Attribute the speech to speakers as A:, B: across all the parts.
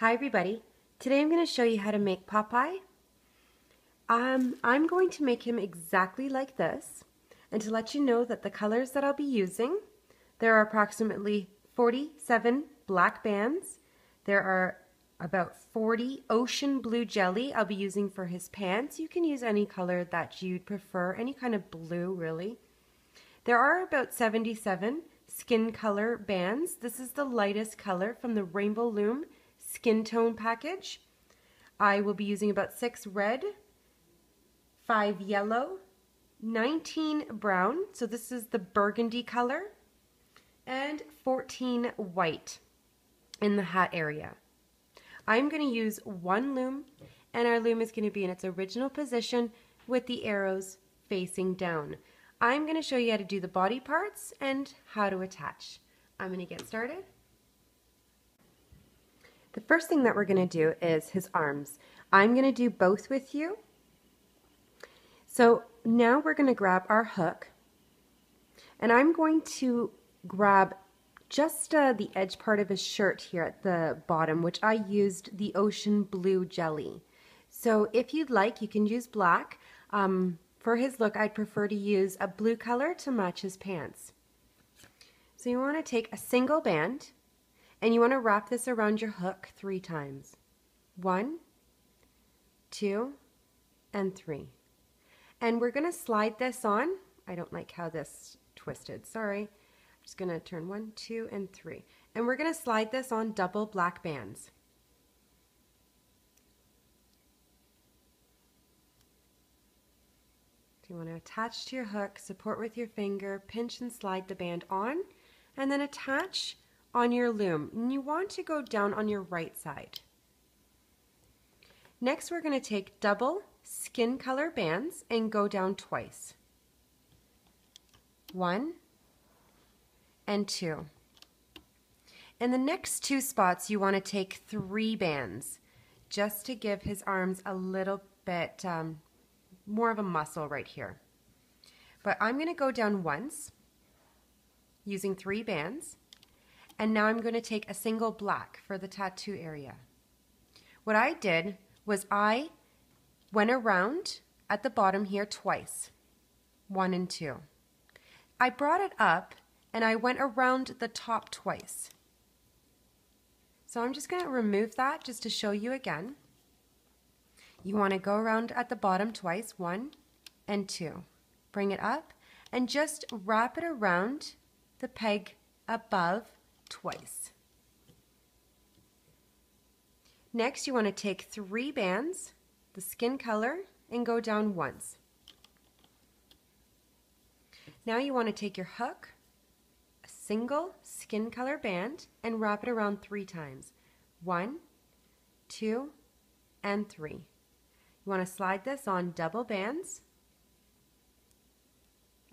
A: Hi everybody. Today I'm going to show you how to make Popeye. I'm going to make him exactly like this, and to let you know that the colors that I'll be using, there are approximately 47 black bands. There are about 40 ocean blue jelly I'll be using for his pants. You can use any color that you'd prefer, any kind of blue really. There are about 77 skin color bands. This is the lightest color from the Rainbow Loom skin tone package. I will be using about 6 red, 5 yellow, 19 brown, so this is the burgundy color, and 14 white in the hat area. I'm going to use one loom, and our loom is going to be in its original position with the arrows facing down. I'm going to show you how to do the body parts and how to attach. I'm going to get started. The first thing that we're going to do is his arms. I'm going to do both with you. So now we're going to grab our hook, and I'm going to grab just the edge part of his shirt here at the bottom, which I used the ocean blue jelly. So if you'd like, you can use black. For his look, I'd prefer to use a blue color to match his pants. So you want to take a single band, and you want to wrap this around your hook 3 times. 1, 2, and 3. And we're going to slide this on. I don't like how this twisted, sorry. I'm just going to turn 1, 2, and 3. And we're going to slide this on double black bands. So you want to attach to your hook, support with your finger, pinch and slide the band on, and then attach on your loom. And you want to go down on your right side. Next, we're going to take double skin color bands and go down twice. 1 and 2. In the next 2 spots, you want to take 3 bands just to give his arms a little bit more of a muscle right here. But I'm going to go down once using 3 bands. And now I'm going to take a single black for the tattoo area. What I did was I went around at the bottom here twice, 1 and 2. I brought it up and I went around the top twice. So I'm just going to remove that just to show you again. You want to go around at the bottom twice, 1 and 2. Bring it up and just wrap it around the peg above twice. Next, you want to take 3 bands, the skin color, and go down once. Now you want to take your hook, a single skin color band, and wrap it around 3 times. 1, 2, and 3. You want to slide this on double bands,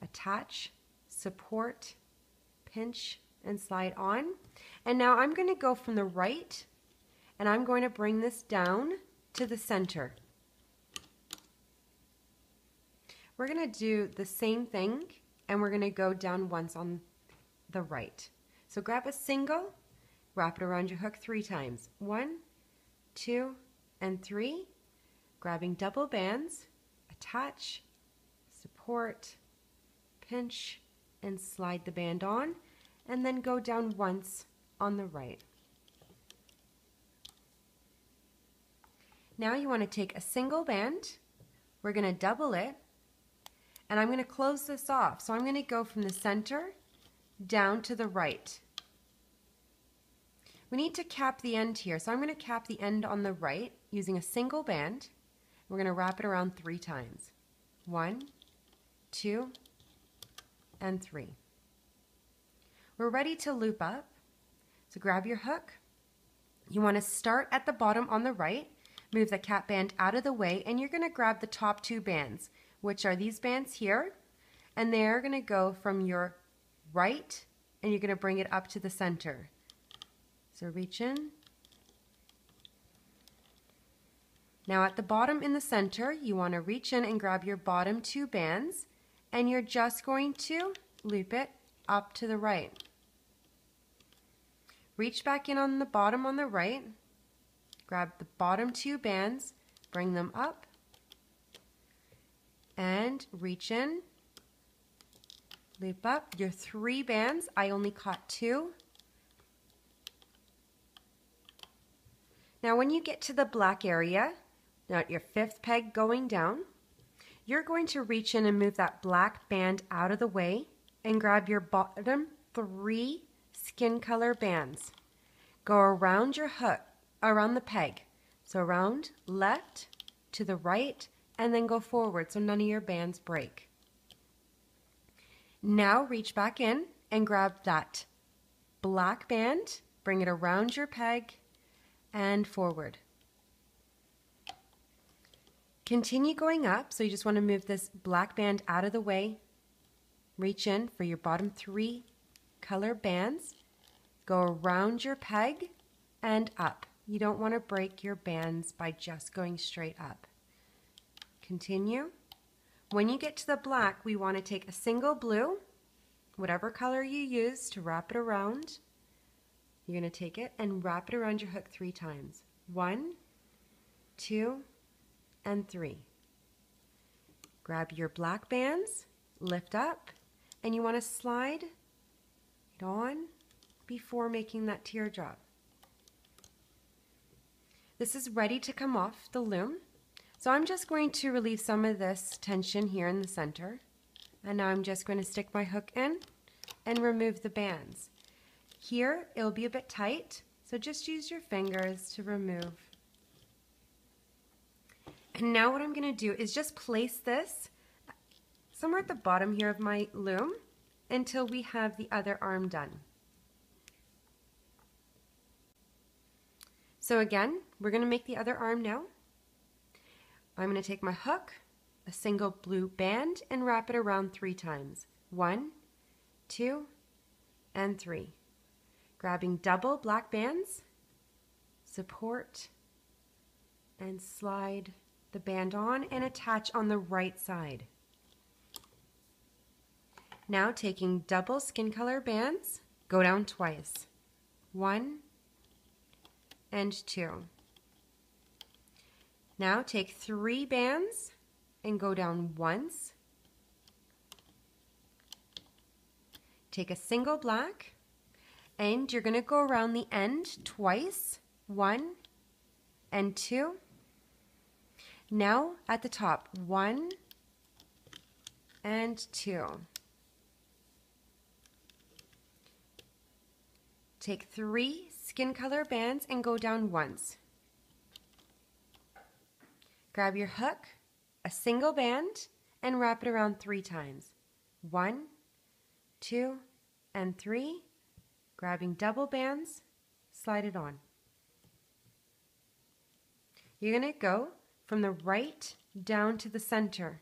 A: attach, support, pinch, and slide on. And now I'm going to go from the right, and I'm going to bring this down to the center. We're going to do the same thing, and we're going to go down once on the right. So grab a single, wrap it around your hook 3 times. 1, 2, and 3. Grabbing double bands, attach, support, pinch, and slide the band on, and then go down once on the right. Now you want to take a single band, we're going to double it, and I'm going to close this off. So I'm going to go from the center down to the right. We need to cap the end here, so I'm going to cap the end on the right using a single band. We're going to wrap it around 3 times. 1, 2, and 3. We're ready to loop up. So grab your hook. You want to start at the bottom on the right, move the cap band out of the way, and you're going to grab the top 2 bands, which are these bands here, and they're going to go from your right, and you're going to bring it up to the center. So reach in. Now at the bottom in the center, you want to reach in and grab your bottom 2 bands, and you're just going to loop it up to the right. Reach back in on the bottom on the right, grab the bottom 2 bands, bring them up, and reach in, loop up your 3 bands. I only caught 2. Now when you get to the black area, not your 5th peg going down, you're going to reach in and move that black band out of the way and grab your bottom 3 skin color bands. Go around your hook, around the peg. So around, left, to the right, and then go forward so none of your bands break. Now reach back in and grab that black band, bring it around your peg and forward. Continue going up, so you just want to move this black band out of the way. Reach in for your bottom 3 color bands. Go around your peg and up. You don't want to break your bands by just going straight up. Continue. When you get to the black, we want to take a single blue, whatever color you use to wrap it around. You're going to take it and wrap it around your hook 3 times. 1, 2, and 3. Grab your black bands, lift up, and you want to slide it on before making that teardrop. This is ready to come off the loom. So I'm just going to relieve some of this tension here in the center. And now I'm just going to stick my hook in and remove the bands. Here it'll be a bit tight, so just use your fingers to remove. And now what I'm going to do is just place this somewhere at the bottom here of my loom until we have the other arm done. So again, we're going to make the other arm now. I'm going to take my hook, a single blue band, and wrap it around 3 times. 1, 2, and 3. Grabbing double black bands, support, and slide the band on and attach on the right side. Now taking double skin color bands, go down twice. 1 and 2. Now take 3 bands and go down once. Take a single black and you're going to go around the end twice. 1 and 2. Now at the top, 1 and 2. Take 3 skin color bands and go down once. Grab your hook, a single band, and wrap it around 3 times. 1, 2, and 3. Grabbing double bands, slide it on. You're going to go from the right down to the center.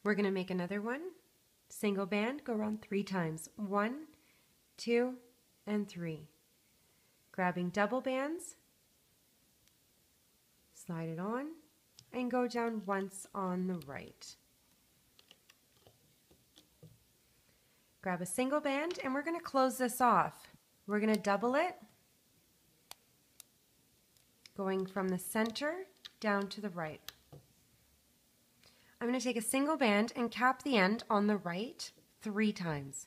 A: We're going to make another one. Single band, go around 3 times. 1, 2, and 3. Grabbing double bands, slide it on, and go down once on the right. Grab a single band, and we're going to close this off. We're going to double it, going from the center down to the right. I'm going to take a single band and cap the end on the right 3 times.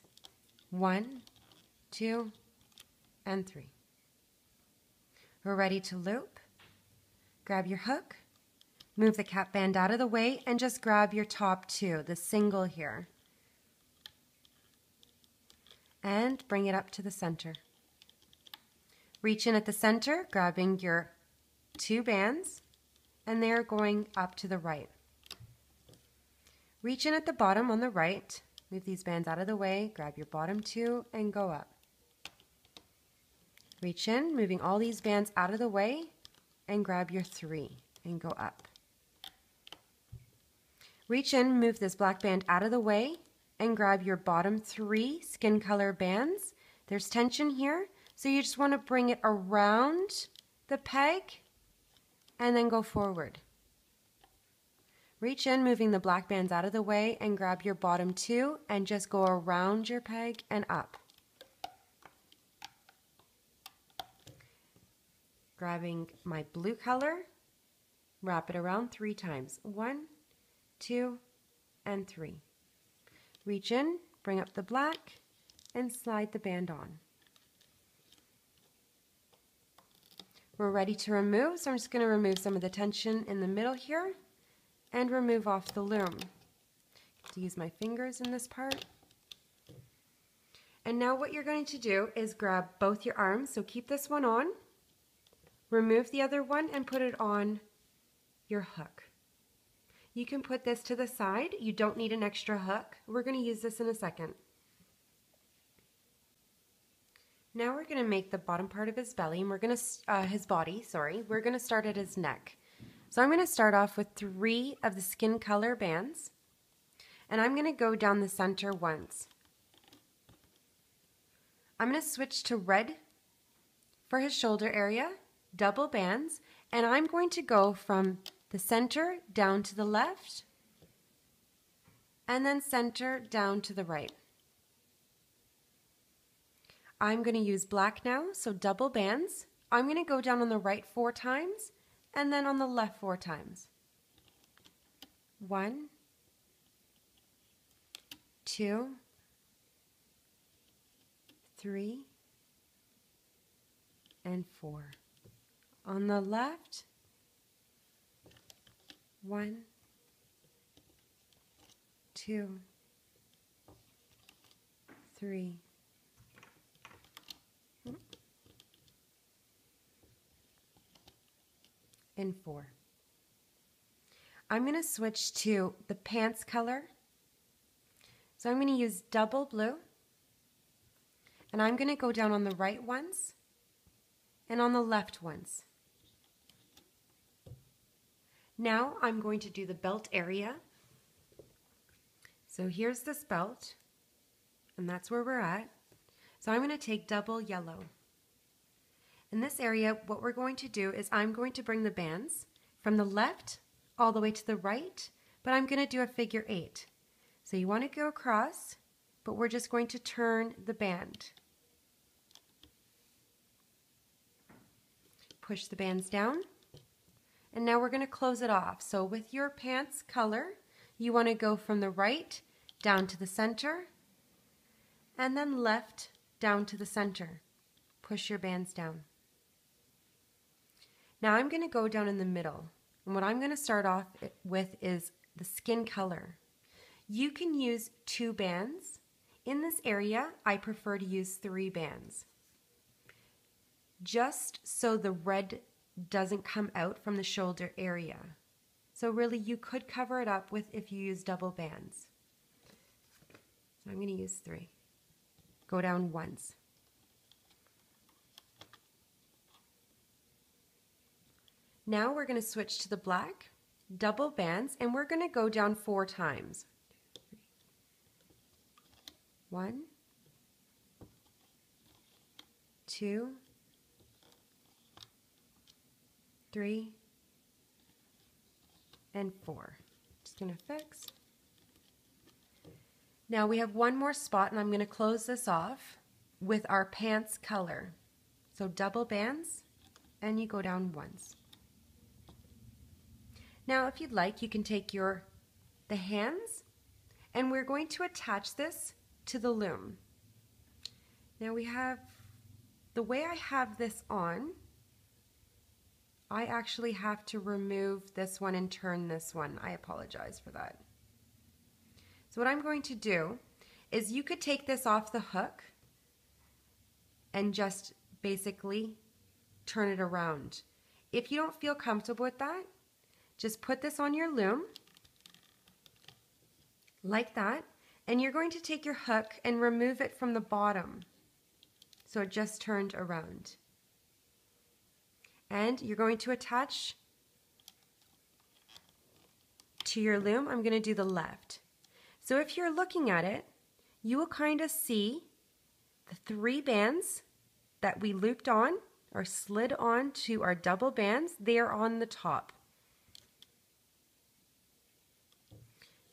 A: 1, 2, and 3. We're ready to loop. Grab your hook, move the cap band out of the way, and just grab your top 2, the single here, and bring it up to the center. Reach in at the center, grabbing your 2 bands, and they're going up to the right. Reach in at the bottom on the right, move these bands out of the way, grab your bottom 2, and go up. Reach in, moving all these bands out of the way, and grab your 3 and go up. Reach in, move this black band out of the way, and grab your bottom 3 skin color bands. There's tension here, so you just want to bring it around the peg and then go forward. Reach in, moving the black bands out of the way, and grab your bottom 2 and just go around your peg and up. grabbing my blue color, wrap it around 3 times. 1, 2, and 3. Reach in, bring up the black, and slide the band on. We're ready to remove, so I'm just going to remove some of the tension in the middle here and remove off the loom. To use my fingers in this part. And now what you're going to do is grab both your arms, so keep this one on, remove the other one, and put it on your hook. You can put this to the side. You don't need an extra hook. We're going to use this in a second. Now we're going to make the bottom part of his belly, and we're going to, his body, sorry. We're going to start at his neck. So I'm going to start off with 3 of the skin color bands, and I'm going to go down the center once. I'm going to switch to red for his shoulder area, double bands, and I'm going to go from the center down to the left, and then center down to the right. I'm going to use black now, so double bands. I'm going to go down on the right 4 times, and then on the left 4 times. 1, 2, 3, and 4. On the left, 1, 2, 3, and 4. I'm going to switch to the pants color. So I'm going to use double blue, and I'm going to go down on the right ones and on the left ones. Now I'm going to do the belt area. So here's this belt, and that's where we're at. So I'm going to take double yellow. In this area, what we're going to do is I'm going to bring the bands from the left all the way to the right, but I'm going to do a figure 8. So you want to go across, but we're just going to turn the band. Push the bands down, and now we're going to close it off. So with your pants color, you want to go from the right down to the center, and then left down to the center. Push your bands down. Now I'm going to go down in the middle, and what I'm going to start off with is the skin color. You can use 2 bands. In this area, I prefer to use 3 bands, just so the red doesn't come out from the shoulder area. So really, you could cover it up with if you use double bands. So I'm going to use 3. Go down once. Now we're going to switch to the black, double bands, and we're going to go down 4 times. 1, 2, 3, and 4. Just going to fix. Now we have one more spot, and I'm going to close this off with our pants color. So double bands, and you go down once. Now if you'd like, you can take the hands, and we're going to attach this to the loom. Now we have, the way I have this on, I actually have to remove this one and turn this one. I apologize for that. So what I'm going to do is, you could take this off the hook and just basically turn it around. If you don't feel comfortable with that, just put this on your loom like that, and you're going to take your hook and remove it from the bottom so it just turned around. And you're going to attach to your loom. I'm going to do the left. So if you're looking at it, you will kind of see the 3 bands that we looped on or slid on to our double bands. They are on the top.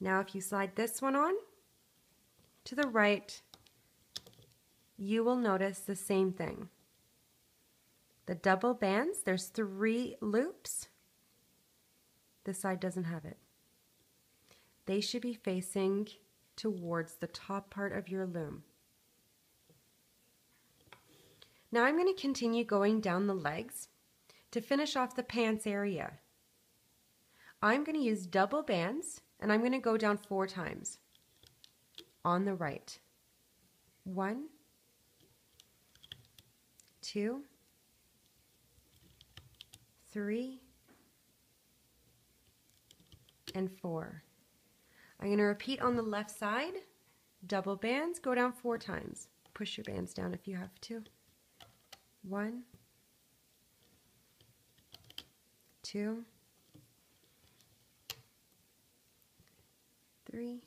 A: Now if you slide this one on to the right, you will notice the same thing. The double bands, there's 3 loops. This side doesn't have it. They should be facing towards the top part of your loom. Now I'm going to continue going down the legs to finish off the pants area. I'm going to use double bands and I'm going to go down 4 times on the right. 1, 2, 3, and 4. I'm going to repeat on the left side, double bands, go down 4 times. Push your bands down if you have to. 1, 2, 3,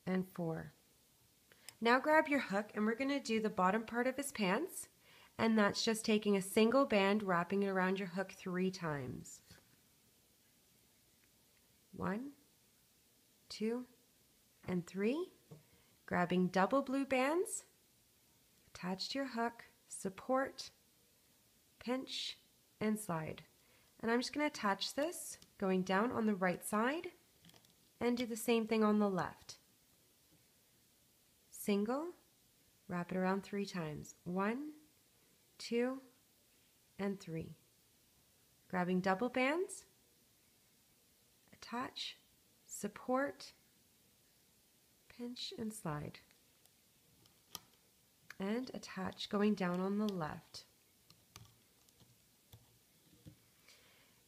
A: and 4. Now grab your hook and we're going to do the bottom part of his pants, and that's just taking a single band, wrapping it around your hook 3 times. 1, 2, and 3. Grabbing double blue bands, attach to your hook, support, pinch, and slide. And I'm just going to attach this going down on the right side and do the same thing on the left. Single, wrap it around 3 times. 1, 2, and 3. Grabbing double bands, attach, support, pinch, and slide. And attach going down on the left.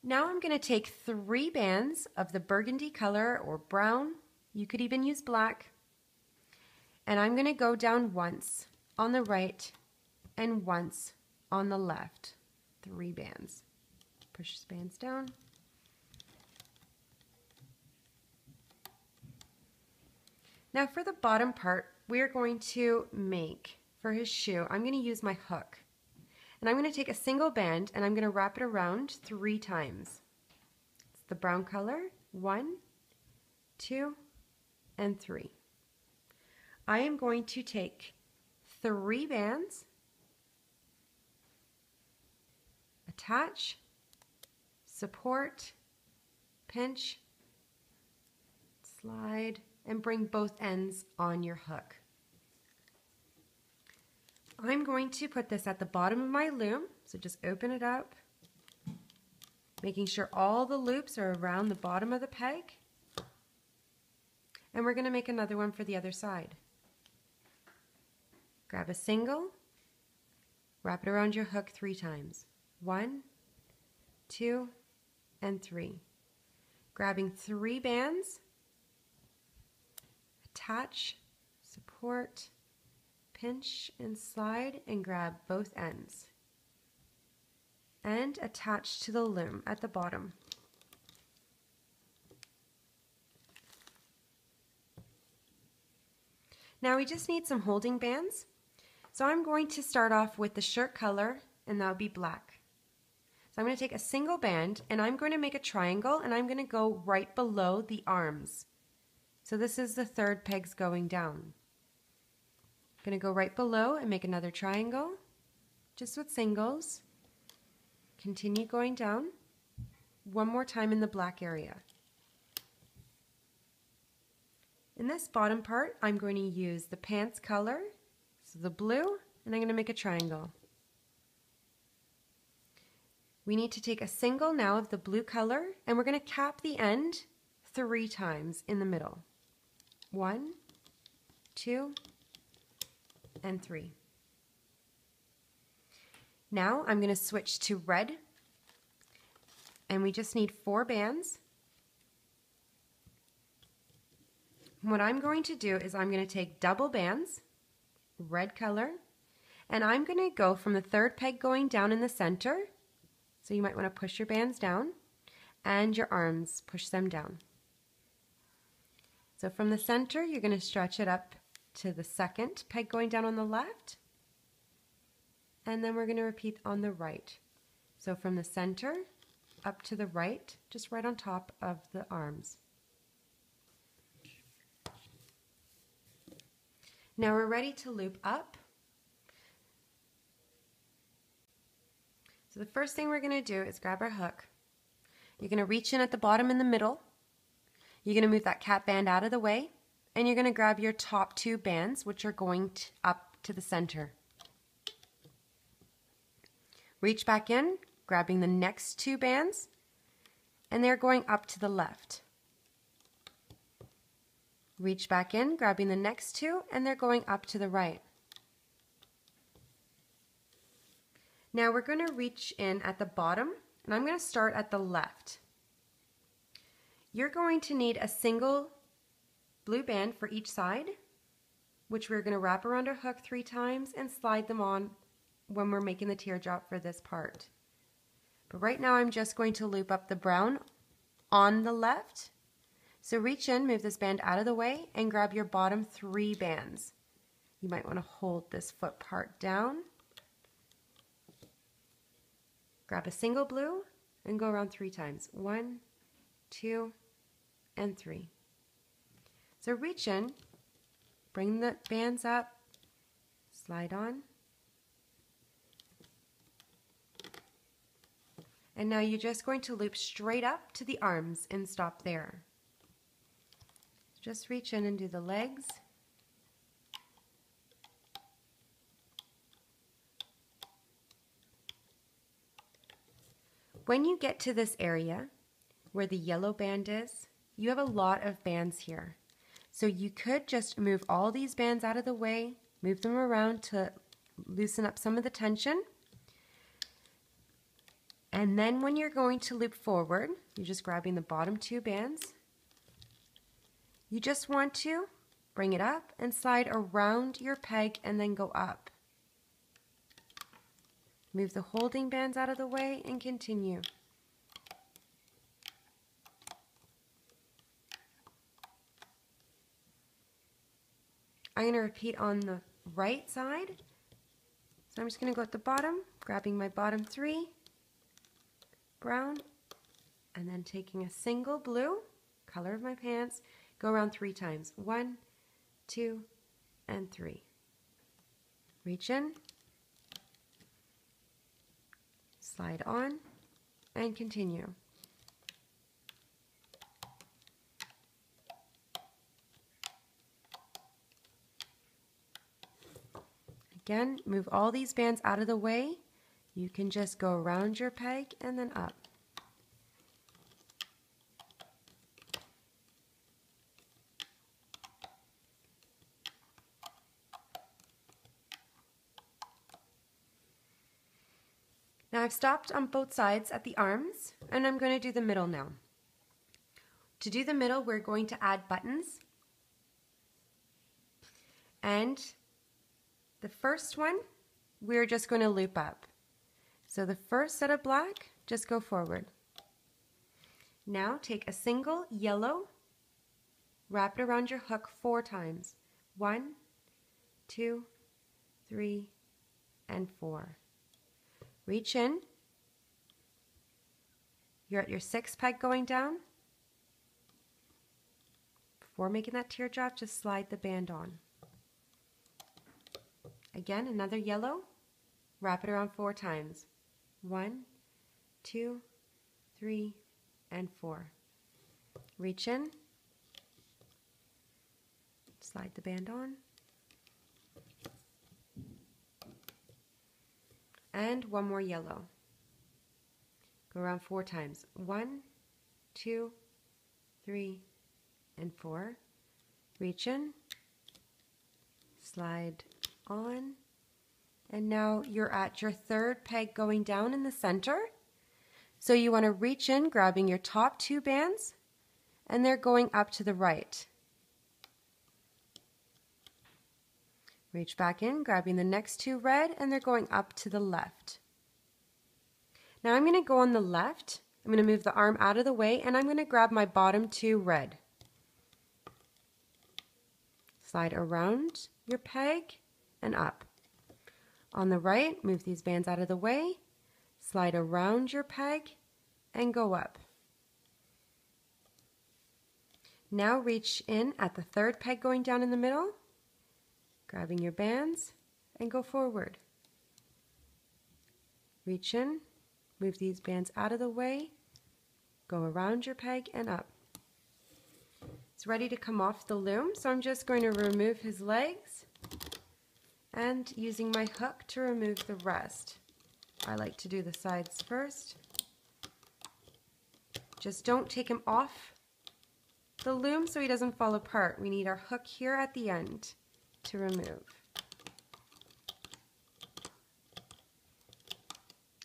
A: Now I'm going to take 3 bands of the burgundy color or brown, you could even use black, and I'm going to go down once on the right and once on the left. 3 bands. Push the bands down. Now for the bottom part, we're going to make, for his shoe, I'm going to use my hook. And I'm going to take a single band and I'm going to wrap it around 3 times. It's the brown color. 1, 2, and 3. I am going to take 3 bands, attach, support, pinch, slide, and bring both ends on your hook. I'm going to put this at the bottom of my loom, so just open it up, making sure all the loops are around the bottom of the peg, and we're going to make another one for the other side. Grab a single, wrap it around your hook 3 times. 1, 2, and 3. Grabbing 3 bands, attach, support, pinch, and slide, and grab both ends. And attach to the loom at the bottom. Now we just need some holding bands. So I'm going to start off with the shirt color, and that would be black. So I'm going to take a single band and I'm going to make a triangle, and I'm going to go right below the arms. So this is the 3rd pegs going down. I'm going to go right below and make another triangle, just with singles. Continue going down. One more time in the black area. In this bottom part, I'm going to use the pants color, so the blue, and I'm going to make a triangle. We need to take a single now of the blue color, and we're going to cap the end 3 times in the middle. 1, 2, and 3. Now I'm going to switch to red, and we just need 4 bands. What I'm going to do is I'm going to take double bands, red color, and I'm going to go from the 3rd peg going down in the center, so you might want to push your bands down, and your arms, push them down. So from the center, you're going to stretch it up to the 2nd peg going down on the left, and then we're going to repeat on the right. So from the center up to the right, just right on top of the arms. Now we're ready to loop up. So the first thing we're going to do is grab our hook. You're going to reach in at the bottom in the middle. You're going to move that cap band out of the way, and you're going to grab your top 2 bands, which are going up to the center. Reach back in, grabbing the next 2 bands, and they're going up to the left. Reach back in, grabbing the next 2, and they're going up to the right. Now we're going to reach in at the bottom, and I'm going to start at the left. You're going to need a single blue band for each side, which we're going to wrap around our hook 3 times and slide them on when we're making the teardrop for this part. But right now I'm just going to loop up the brown on the left. So reach in, move this band out of the way, and grab your bottom 3 bands. You might want to hold this foot part down. Grab a single blue and go around 3 times. 1, 2, and 3. So reach in, bring the bands up, slide on. And now you're just going to loop straight up to the arms and stop there. Just reach in and do the legs. When you get to this area where the yellow band is, you have a lot of bands here. So you could just move all these bands out of the way, move them around to loosen up some of the tension. And then when you're going to loop forward, you're just grabbing the bottom 2 bands. You just want to bring it up and slide around your peg and then go up. Move the holding bands out of the way and continue. I'm going to repeat on the right side. So I'm just going to go at the bottom, grabbing my bottom 3, brown, and then taking a single blue, color of my pants, go around 3 times. 1, 2, and 3. Reach in, slide on, and continue. Again, move all these bands out of the way. You can just go around your peg and then up. Now I've stopped on both sides at the arms, and I'm going to do the middle now. To do the middle, we're going to add buttons. And the first one, we're just going to loop up. So the first set of black, just go forward. Now take a single yellow, wrap it around your hook 4 times. 1, 2, 3, and 4. Reach in. You're at your 6th peg going down. Before making that teardrop, just slide the band on. Again, another yellow. Wrap it around 4 times. 1, 2, 3, and 4. Reach in. Slide the band on. And one more yellow. Go around 4 times. 1, 2, 3, and 4. Reach in. Slide on. And now you're at your 3rd peg going down in the center. So you want to reach in, grabbing your top 2 bands, and they're going up to the right. Reach back in, grabbing the next 2 red, and they're going up to the left. Now I'm going to go on the left. I'm going to move the arm out of the way, and I'm going to grab my bottom 2 red. Slide around your peg and up. On the right, move these bands out of the way, slide around your peg, and go up. Now reach in at the 3rd peg going down in the middle, grabbing your bands, and go forward. Reach in, Move these bands out of the way, go around your peg and up. It's ready to come off the loom, so I'm just going to remove his legs and using my hook to remove the rest. I like to do the sides first. Just don't take him off the loom so he doesn't fall apart. We need our hook here at the end to remove.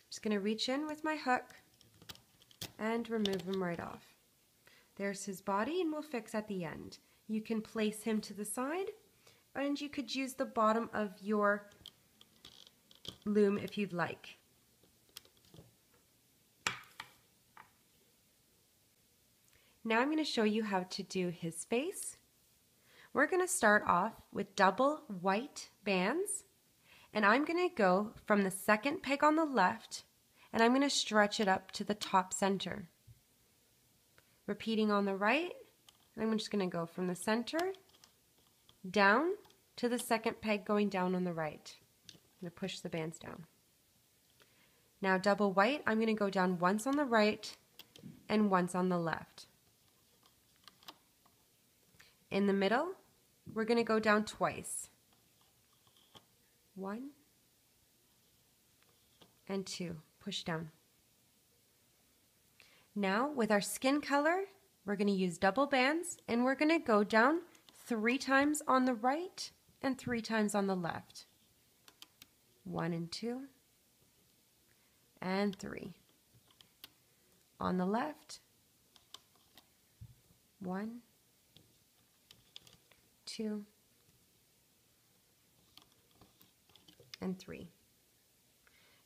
A: Just going to reach in with my hook and remove him right off. There's his body, and we'll fix at the end. You can place him to the side, and you could use the bottom of your loom if you'd like. Now I'm going to show you how to do his face. We're going to start off with double white bands, and I'm going to go from the second peg on the left, and I'm going to stretch it up to the top center. Repeating on the right, and I'm just going to go from the center down to the second peg going down on the right. I'm going to push the bands down. Now double white, I'm going to go down once on the right and once on the left. In the middle, we're going to go down twice. 1 and 2. Push down. Now with our skin color, we're going to use double bands, and we're going to go down 3 times on the right and 3 times on the left. 1 and 2 and 3. On the left, 1, 2, and 3.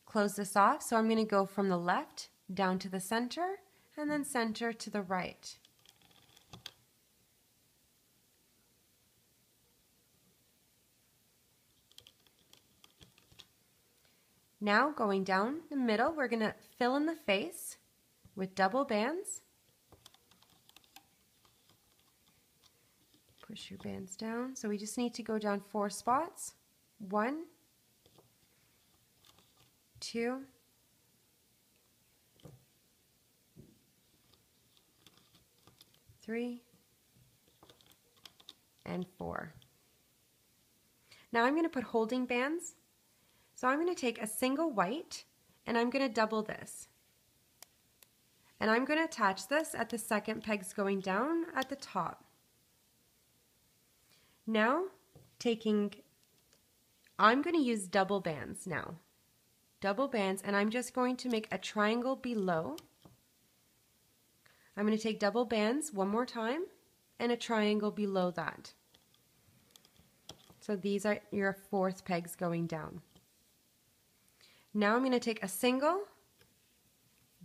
A: Close this off, so I'm going to go from the left down to the center and then center to the right. Now going down the middle, we're going to fill in the face with double bands. Push your bands down. So we just need to go down 4 spots. 1, 2, 3, and 4. Now I'm going to put holding bands. So I'm going to take a single white and I'm going to double this. And I'm going to attach this at the second pegs going down at the top. Now I'm going to use double bands now. Double bands, and I'm just going to make a triangle below. I'm going to take double bands one more time and a triangle below that. So these are your 4th pegs going down. Now I'm going to take a single,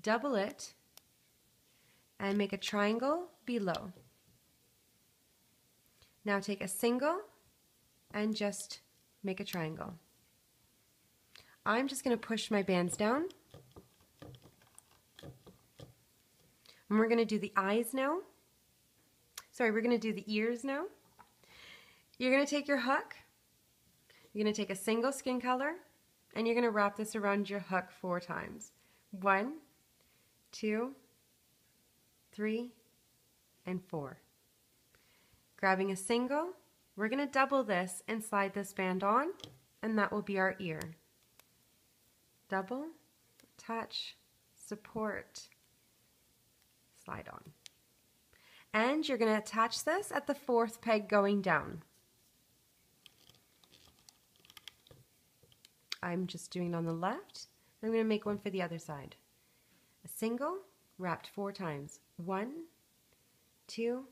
A: double it, and make a triangle below. Now take a single and just make a triangle. I'm just going to push my bands down. And we're going to do the eyes now. Sorry, we're going to do the ears now. You're going to take your hook. You're going to take a single skin color, and you're going to wrap this around your hook 4 times. 1, 2, 3, and 4. Grabbing a single, we're going to double this and slide this band on, and that will be our ear. Double, attach, support, slide on. And you're going to attach this at the 4th peg going down. I'm just doing it on the left. I'm going to make one for the other side. A single, wrapped 4 times. 1, 2,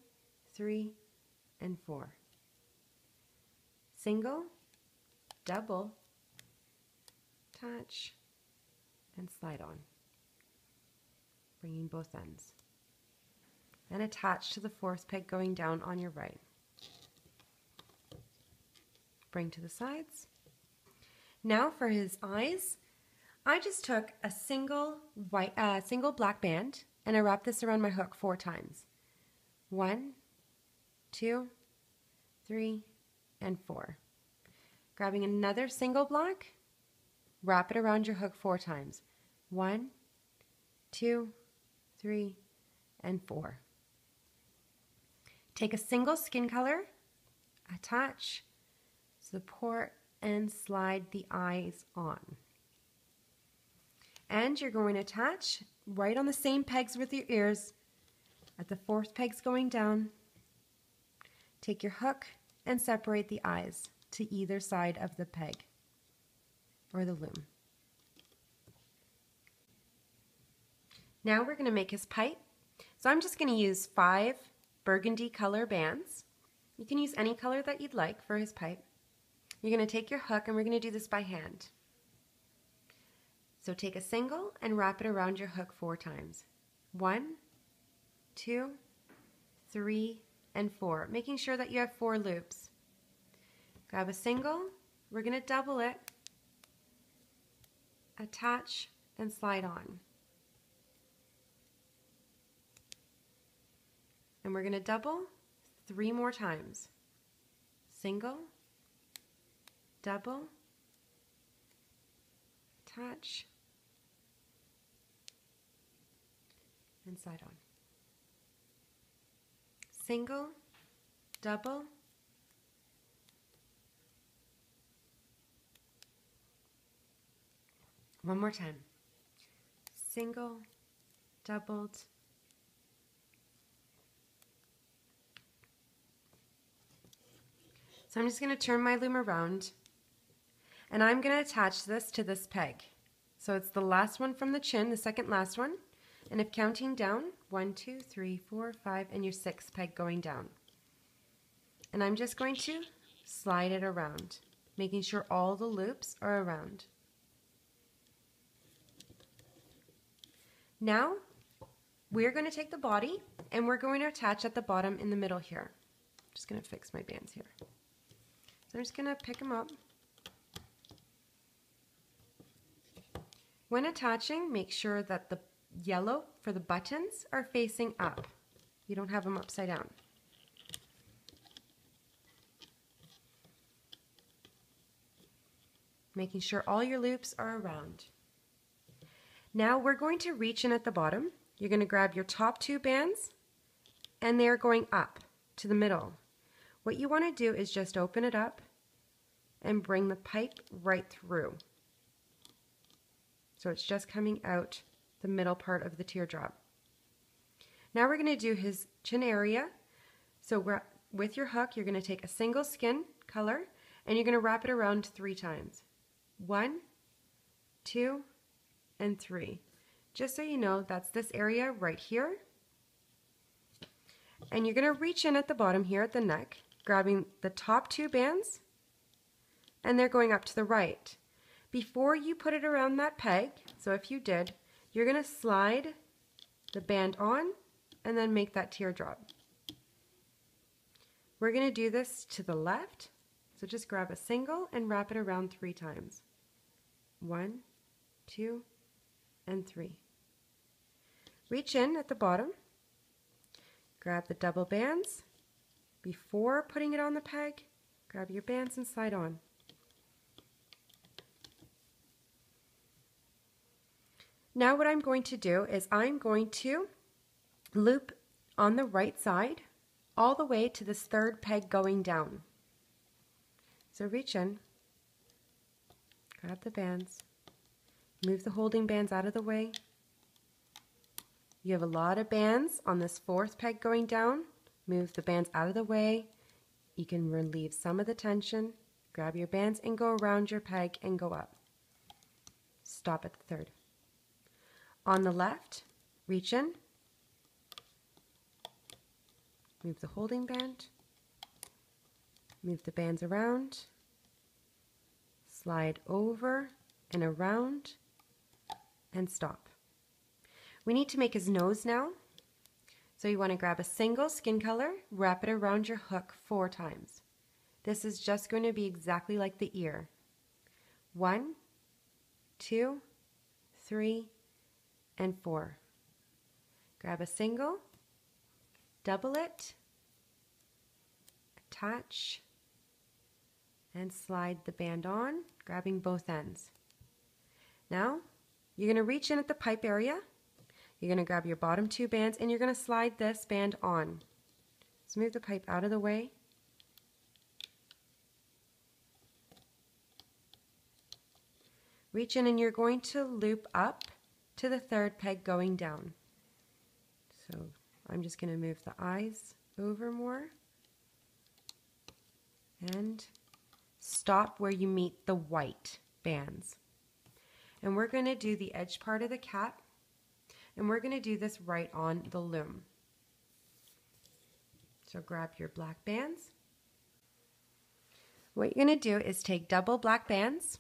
A: 3, and 4. Single, double, attach, and slide on. Bringing both ends. And attach to the 4th peg going down on your right. Bring to the sides. Now for his eyes, I just took a single black band and I wrapped this around my hook 4 times. 1, 2, 3, and 4. Grabbing another single black, wrap it around your hook 4 times. 1, 2, 3, and 4. Take a single skin color, attach, support, and slide the eyes on. And you're going to attach right on the same pegs with your ears. At the 4th pegs going down, take your hook and separate the eyes to either side of the peg or the loom. Now we're going to make his pipe. So I'm just going to use 5 burgundy color bands. You can use any color that you'd like for his pipe. You're going to take your hook, and we're going to do this by hand. So take a single and wrap it around your hook 4 times. 1, 2, 3, and 4, making sure that you have 4 loops. Grab a single, we're going to double it, attach, and slide on. And we're going to double 3 more times. Single, double, attach, and slide on. Single, double, one more time. Single, doubled, so I'm just going to turn my loom around, and I'm going to attach this to this peg. So it's the last one from the chin, the second last one. And if counting down, 1, 2, 3, 4, 5, and your 6th peg going down. And I'm just going to slide it around, making sure all the loops are around. Now, we're going to take the body, and we're going to attach at the bottom in the middle here. I'm just going to fix my bands here. So I'm just going to pick them up. When attaching, make sure that the yellow for the buttons are facing up. You don't have them upside down. Making sure all your loops are around. Now we're going to reach in at the bottom. You're going to grab your top 2 bands, and they're going up to the middle. What you want to do is just open it up and bring the pipe right through. So it's just coming out the middle part of the teardrop. Now we're going to do his chin area. So with your hook, you're going to take a single skin color, and you're going to wrap it around 3 times. 1, 2, and 3. Just so you know, that's this area right here. And you're going to reach in at the bottom here at the neck, grabbing the top 2 bands, and they're going up to the right. Before you put it around that peg, so if you did, you're going to slide the band on and then make that teardrop. We're going to do this to the left, so just grab a single and wrap it around 3 times. 1, 2, and 3. Reach in at the bottom, grab the double bands. Before putting it on the peg, grab your bands and slide on. Now what I'm going to do is I'm going to loop on the right side all the way to this 3rd peg going down. So reach in, grab the bands, move the holding bands out of the way. You have a lot of bands on this 4th peg going down. Move the bands out of the way. You can relieve some of the tension. Grab your bands and go around your peg and go up. Stop at the 3rd. On the left, reach in, move the holding band, move the bands around, slide over and around, and stop. We need to make his nose now. So you want to grab a single skin color, wrap it around your hook 4 times. This is just going to be exactly like the ear. 1, 2, 3, and 4. Grab a single, double it, attach, and slide the band on, grabbing both ends. Now, you're going to reach in at the pipe area. You're going to grab your bottom 2 bands and you're going to slide this band on. So move the pipe out of the way. Reach in and you're going to loop up to the 3rd peg going down. So I'm just going to move the eyes over more and stop where you meet the white bands. And we're going to do the edge part of the cap, and we're going to do this right on the loom. So grab your black bands. What you're going to do is take double black bands,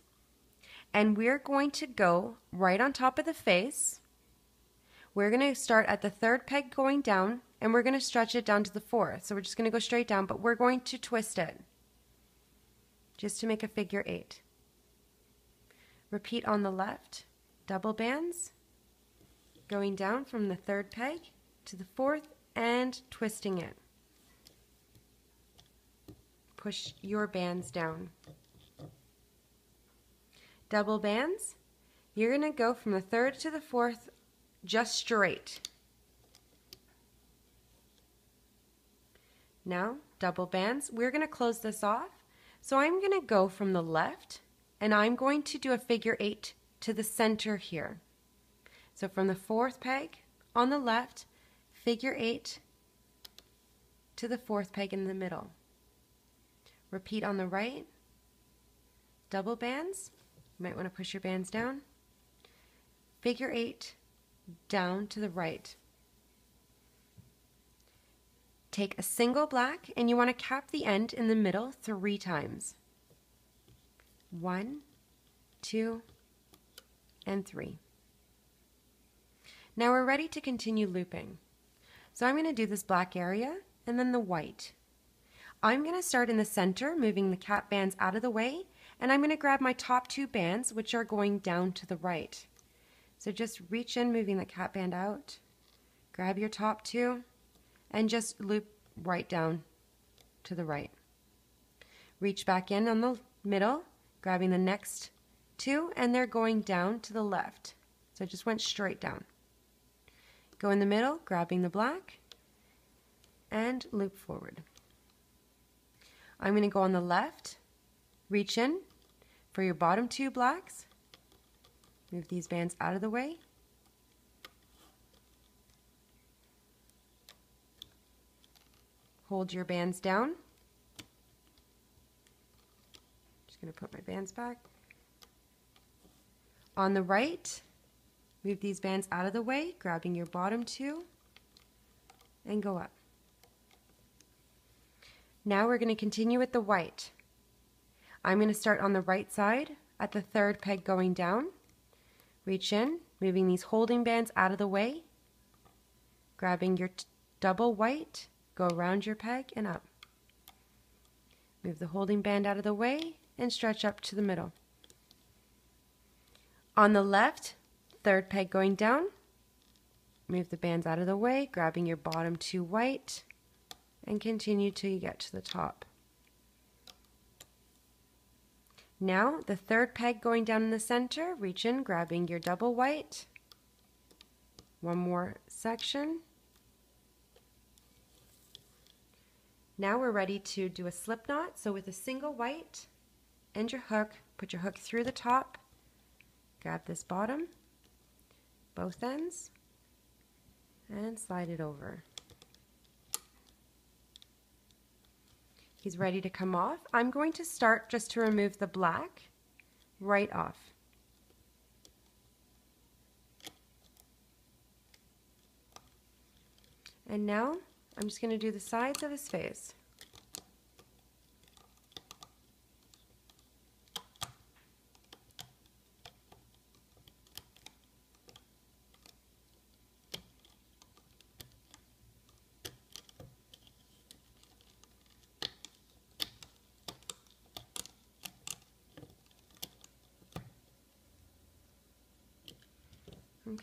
A: and we're going to go right on top of the face. We're going to start at the 3rd peg going down, and we're going to stretch it down to the 4th. So we're just going to go straight down, but we're going to twist it just to make a figure 8. Repeat on the left, double bands, going down from the 3rd peg to the 4th and twisting it. Push your bands down. Double bands, you're going to go from the 3rd to the 4th just straight. Now, double bands, we're going to close this off. So I'm going to go from the left and I'm going to do a figure 8 to the center here. So from the 4th peg on the left, figure 8 to the 4th peg in the middle. Repeat on the right, double bands, you might want to push your bands down, figure 8 down to the right. Take a single black and you want to cap the end in the middle 3 times. 1, 2, and 3. Now we're ready to continue looping. So I'm going to do this black area and then the white. I'm going to start in the center, moving the cap bands out of the way, and I'm going to grab my top 2 bands, which are going down to the right. So just reach in, moving the cap band out, grab your top 2, and just loop right down to the right. Reach back in on the middle, grabbing the next 2, and they're going down to the left. So I just went straight down. Go in the middle, grabbing the black, and loop forward. I'm going to go on the left, reach in for your bottom 2 blacks, move these bands out of the way, hold your bands down. Just going to put my bands back. On the right, move these bands out of the way, grabbing your bottom 2, and go up. Now we're going to continue with the white. I'm going to start on the right side at the 3rd peg going down. Reach in, moving these holding bands out of the way, grabbing your double white, go around your peg and up. Move the holding band out of the way and stretch up to the middle. On the left, 3rd peg going down, move the bands out of the way, grabbing your bottom 2 white, and continue till you get to the top. Now the 3rd peg going down in the center, reach in, grabbing your double white, one more section. Now we're ready to do a slip knot. So with a single white and your hook, put your hook through the top, grab this bottom, both ends, and slide it over. He's ready to come off. I'm going to start just to remove the black right off. And now I'm just going to do the sides of his face.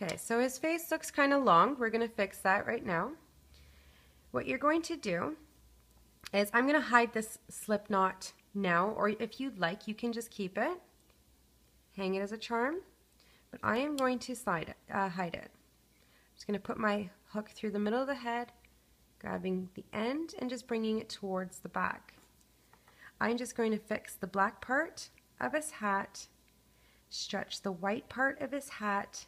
A: Okay, so his face looks kind of long. We're going to fix that right now. What you're going to do is I'm going to hide this slip knot now, or if you'd like, you can just keep it, hang it as a charm, but I am going to hide it. I'm just going to put my hook through the middle of the head, grabbing the end and just bringing it towards the back. I'm just going to fix the black part of his hat, stretch the white part of his hat,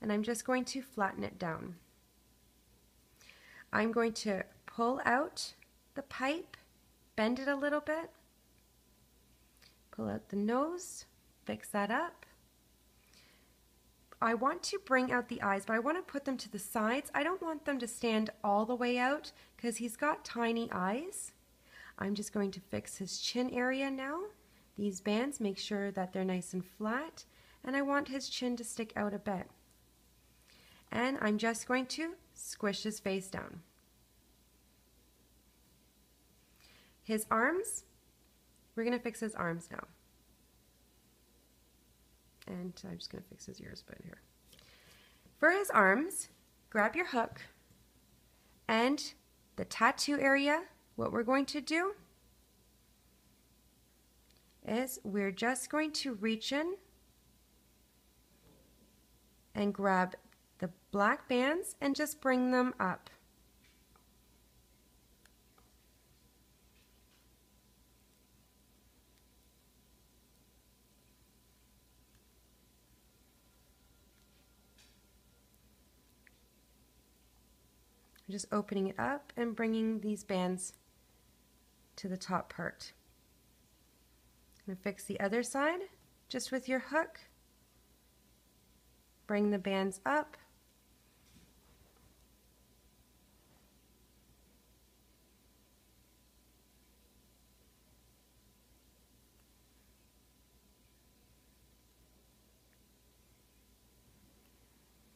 A: and I'm just going to flatten it down. I'm going to pull out the pipe, bend it a little bit, pull out the nose, fix that up. I want to bring out the eyes, but I want to put them to the sides. I don't want them to stand all the way out because he's got tiny eyes. I'm just going to fix his chin area now. These bands, make sure that they're nice and flat, and I want his chin to stick out a bit. And I'm just going to squish his face down. His arms, we're going to fix his arms now. And I'm just going to fix his ears a bit here. For his arms, grab your hook and the tattoo area. What we're going to do is we're just going to reach in and grab the black bands and just bring them up. Just opening it up and bringing these bands to the top part. I'm going to fix the other side just with your hook. Bring the bands up.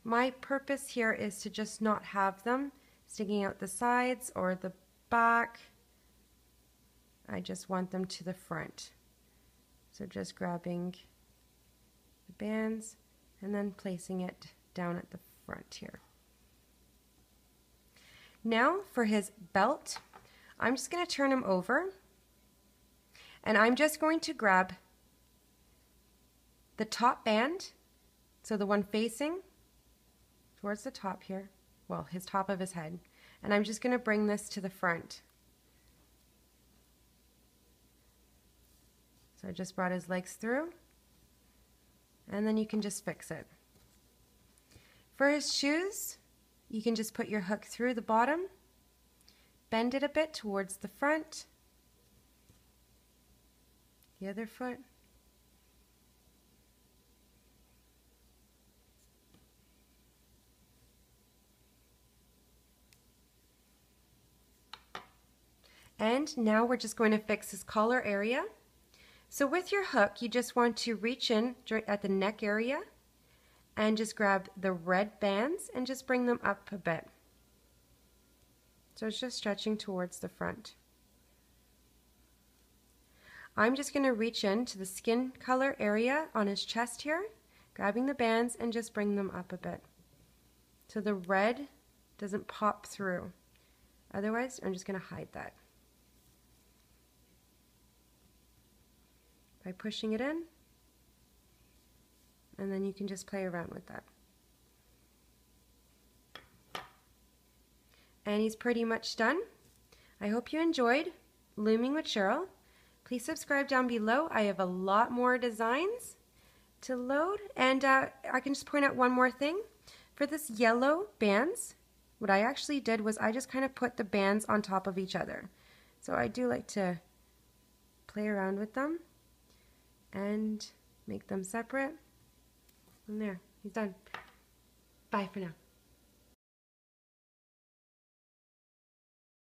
A: My purpose here is to just not have them sticking out the sides or the back. I just want them to the front. So just grabbing the bands and then placing it down at the front here. Now for his belt, I'm just going to turn him over and I'm just going to grab the top band, so the one facing towards the top here, well, his top of his head, and I'm just going to bring this to the front. So I just brought his legs through, and then you can just fix it. For his shoes, you can just put your hook through the bottom, bend it a bit towards the front, the other foot, and now we're just going to fix his collar area. So with your hook, you just want to reach in at the neck area and just grab the red bands and just bring them up a bit. So it's just stretching towards the front. I'm just going to reach into the skin color area on his chest here, grabbing the bands and just bring them up a bit so the red doesn't pop through. Otherwise, I'm just going to hide that by pushing it in, and then you can just play around with that. And he's pretty much done. I hope you enjoyed Looming with Cheryl. Please subscribe down below. I have a lot more designs to load, and I can just point out one more thing. For this yellow bands, what I actually did was I just kind of put the bands on top of each other. So I do like to play around with them and make them separate. And there, he's done. Bye for now.